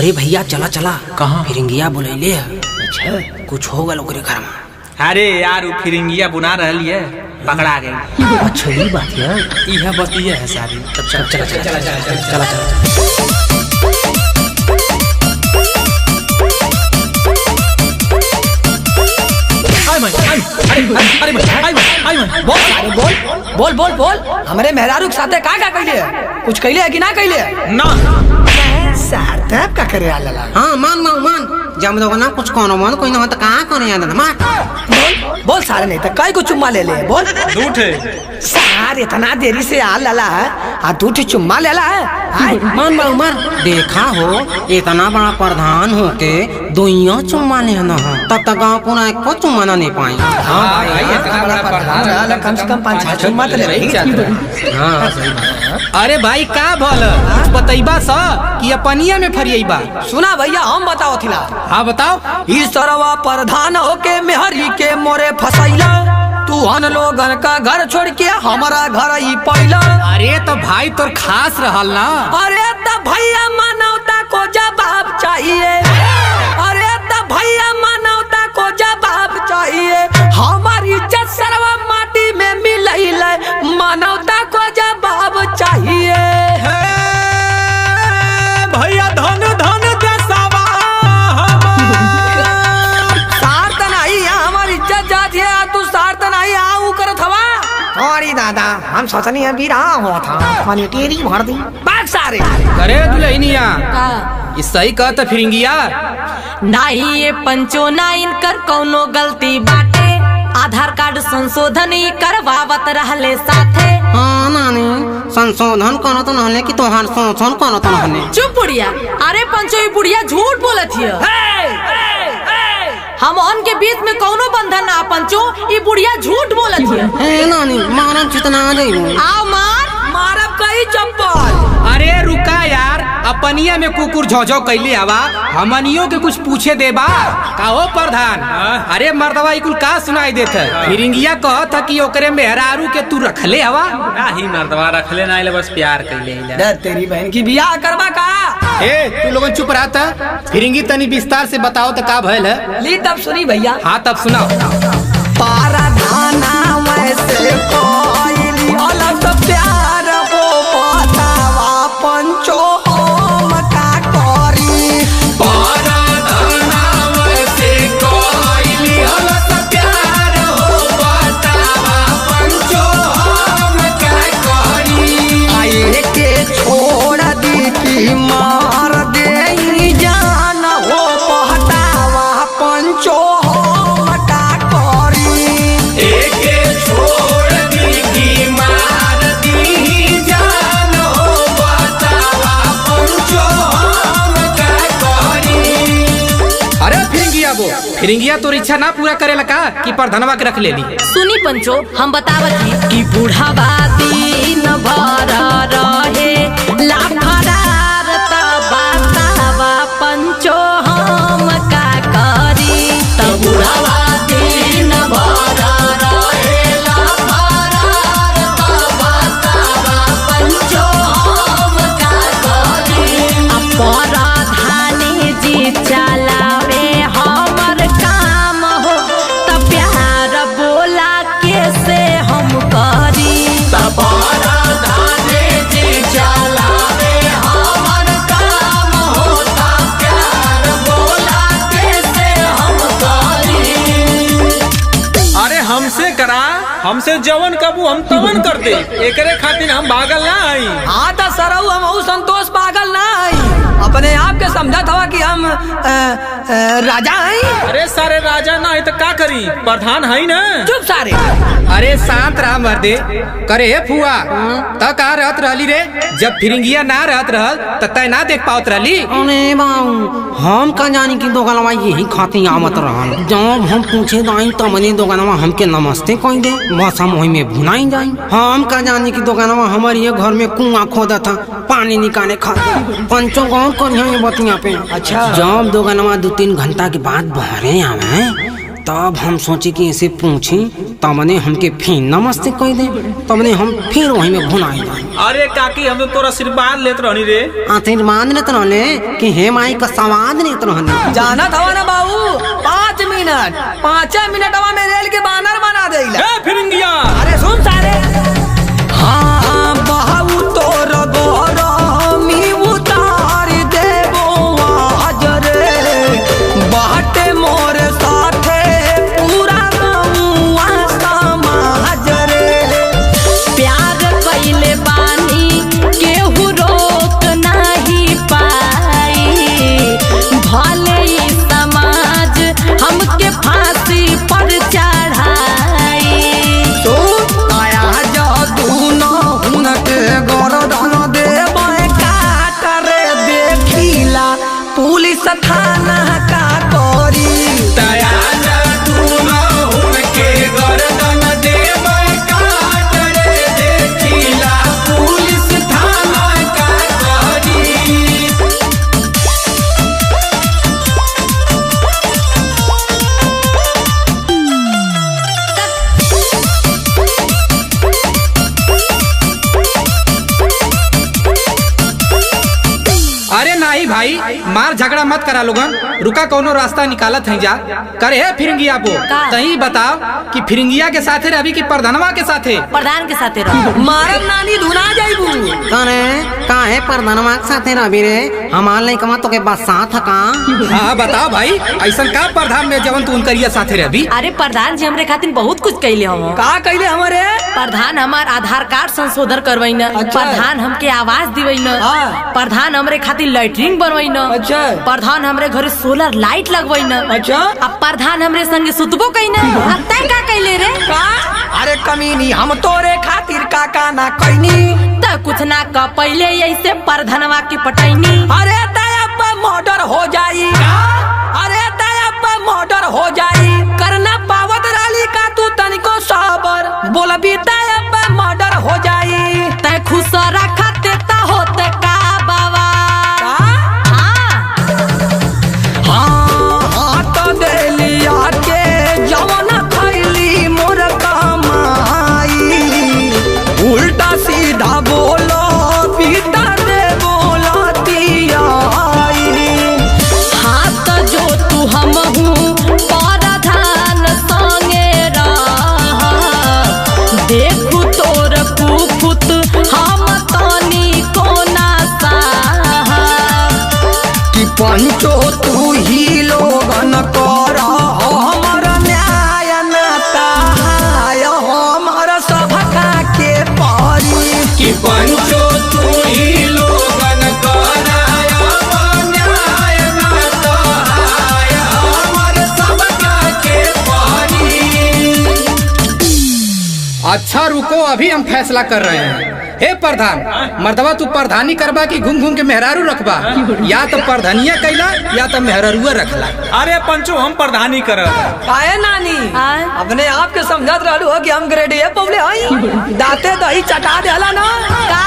अरे भैया चला चला। कहाँ? फिरिंगिया बुलैले है। अच्छा कुछ हो गल ओकरे घर में। अरे यार वो फिरिंगिया बुना रही है, पकड़ा गई। अच्छा ये बात है। यह बतिये है सारी। तब चला चला चला चला चला। बोल बोल बोल हमारे मेहरारू के साथे का कैले कुछ कैले है कि ना कैले ना सार्थक का करे आला। हाँ मान जब लोग ना कुछ कोनो मन कोई ना हो तो कहाँ करे याद ना बोल सारे नहीं तो कई को चुम्मा ले ले बोल। झूठे सार इतना देरी से आ लला है आ दूठे चुम्मा लेला है। मान देखा हो इतना बड़ा प्रधान हो के दुनिया चुम्मा लेना हो तब तक गाँव पूरा को चुम्मा ना नहीं पाई। हाँ भाई इतना बड़ा प्रधान रहला, कम से कम 5-6 चुम्मा तो ले रही। हाँ सही बात। अरे भाई का भल बतैबा सा कि अपनिया में फरियबा। सुना भैया हम बताओ थिला। हाँ बताओ। ई सरवा प्रधान होके मेहरी के मोरे फसैला तू हन लोगन का घर छोड़ के हमारा घर ही पैला। अरे तो भाई तोर खास रहल ना। अरे तो भैया मानवता को जवाब चाहिए। अरे तो भैया मानवता को जवाब चाहिए। हमारी इज्जत सरवा माटी में मिलैल मानवता को जवाब चाहिए। भैया धन धन देसवा सार त नहीं हमारी इज्जत जाती है तू सार त नहीं आऊ करत हवा। सॉरी दादा हम सोचनी है भी रहा हुआ था पानी टेरी भर दी बाग सारे। करे दुल्हनिया ये सही कहता फिरिंगिया। नहीं ये पंचो ना इनकर कौनो गलती बाटे। आधार कार्ड संशोधन ही करवावत रहले साथे। हाँ नानी संशोधन करो तो नहले कि तोहार शोषण करो तो नहले। चुप बुढ़िया। अरे पंचो ये बुढ़िया झूठ बोलत हिय। हम उनके बीच में कौनो बंधन ना पंचो ये बुढ़िया झूठ बोलत हिय। ए नानी मारम चितना जाइबो। आओ मारब कई चप्पल। अरे रुका यार अपनिया में कुकुर झोझो कैले हवा हमनियों के कुछ पूछे देबा का हो प्रधान। अरे मर्दवा कुल का सुनाई देत है। फिरिंगिया कहत कि ओकरे मेहरारू के तू रखले हवा। ही मर्दवा रखले ना बस प्यार कैले। तेरी बहन की बियाह करवा का। ए तू लोगन चुप रहता। फिरिंगी तनी विस्तार से बताओ तो का भइल है। ली तब सुनी भैया। हाँ तब सुनाओ। पाराधाना वैसे कोइली अलग तो प्यार वो बतावा पंचो हम का करी। पाराधाना वैसे कोइली अलग तो प्यार हो बतावा पंचो हम का करी। आए के छोड़ दी की मार दे जान हो पहटावा पंचो हम का करी। एके छोड़ दी की मार दी जान हो बतावा पंचो हम का करी। अरे फिरिंगिया तोर इच्छा ना पूरा करेला का कि प्रधानवा के रख लेली। सुनी पंचो हम बतावत ही कि बूढ़ावा दिन भर रहे लाफरार त बतावा पंचो हम का करी। त बूढ़ावा दिन भर रहे लाफरार त बतावा पंचो हम का करी। प्रधानी जी चलावे हमर काम हो त प्यार बोला कैसे हम करी। प्रधानी जी चलावे हमर काम हो त प्यार बोला कैसे हम करी। अरे हमसे करा, हमसे जवन कबू हम तवन कर दे। एकरे खातिर हम भागल ना आई। हाँ तो सरऊ हम संतोष पागल ना आई। अपने आप के समझा था कि हम राजा हैं। अरे सारे राजा ना है तो का करी, प्रधान है ना। चुप सारे। अरे शांत रहा मर्दे। करे हे फुआ त का रहत रहली रे। जब फिरिंगिया ना रहत रहल त तय ना देख पावत रहली। अरे बाऊ हम का जानी कि दोगनवा यही खाती आमत रहन। जब हम पूछे दाई तमने दोगनवा हमके नमस्ते कह दे बस हम वही में भुनाई जाई। हम का जानी कि दोगनवा हमारे ये घर में कुआं खोदा था पानी निकाले खातिर। पंचों गौर करिए बतिया पे। अच्छा। जब दोगनवा 2-3 घंटा के बाद बहरे आवे तब हम सोचे कि ऐसे पूछी तबने हमके फिर नमस्ते कह दे, तबने हम फिर वही में भुनाई जाए। अरे काकी हम तो तोरा आशीर्वाद लेत रहनी रे। आशीर्वाद लेत रहले कि हे माई का सवाद लेत रहले। जाना था ना बाबू 5 मिनट में रेल के बानर बना देला। ए फिरंगिया, अरे सुन सारे, हाँ बहू तोर गरमी उतार देबो आज रे, बाटे मोर साथे पूरा गौआ समाज रे। प्यार कइले बानी केहू रोक नहीं पाई, भले ही समाज हमके फांसी पर चढ़ाई। तो आया जादू न हुनके गरदन देबै काट रे, देखिला पुलिस थाना का करी। दया जादू न हुनके गर्दन देबै काट रे, देखिला पुलिस थाना का करी। अरे नहीं भाई, मार झगड़ा मत करा लोगन, रुका कोनो रास्ता निकालत है जा। करे है फिरंगिया बो, का? तही बताओ कि फिरंगिया के साथे रवि की प्रधानवा के साथे। प्रधान के साथे रहो। मारब नानी धुना जाइबू। कने काहे प्रधानवा के साथे रवि रे, हमार लइकवा तो के बसात का। हाँ बताओ भाई, ऐसा का प्रधान में जवन तू उनकरिया साथे रवि। अरे प्रधान जी हमरे खातिर बहुत कुछ कैले हम। का कइले हमरे? प्रधान हमार आधार कार्ड संशोधन करवाइन, अच्छा। प्रधान हमके आवास दिवाइन, हाँ। प्रधान हमरे खातिर लैट्रिन बनवाइन, अच्छा। प्रधान हमरे घरे सोलर लाइट लगवाइन, अच्छा। अब प्रधान हमरे संगे सुतबो कइना। अब तै का कैले रे? का? अरे कमीनी, हम तोरे खातिर का ना कइनी। त कुछ ना क पहले ऐसे प्रधानवा की पटैनी। अरे दया पे मर्डर हो जाई, अरे दया पे मर्डर हो जाई, करना पावत राली का तू तनिको सबर, बोलबी दया पे मर्डर हो जाई। तै खुश रखते त होते का बाबा। का? हाँ हाँ तो देलिया के जवन खैली मोर कमाई, उल्टा सीधा बोलो बीता दे बोलतियाई। हाथ जो तू हमहू प्रधान संगे रह, देखू तोर कुफुत हम तनी कोना साह। कि पंचो तू ही लोगन कर हमर न्याय नाता, हमर सभका के परी। कि पंचो तू ही लोगन कराया, न्याय ना सहाय, हमर सबका के पारी। अच्छा रुको, अभी हम फैसला कर रहे हैं। हे प्रधान, मर्दवा तू प्रधानी करबा की घूम घूम के मेहरारू रखबा, या तो प्रधानिया कैला या तो मेहरारुआ रखला। अरे पंचो हम प्रधानी करब। काहे नानी, हाँ? अपने आप के समझत रहलू हो कि हम ग्रेड ए पवले हई, दाते दही चटा देला ना। का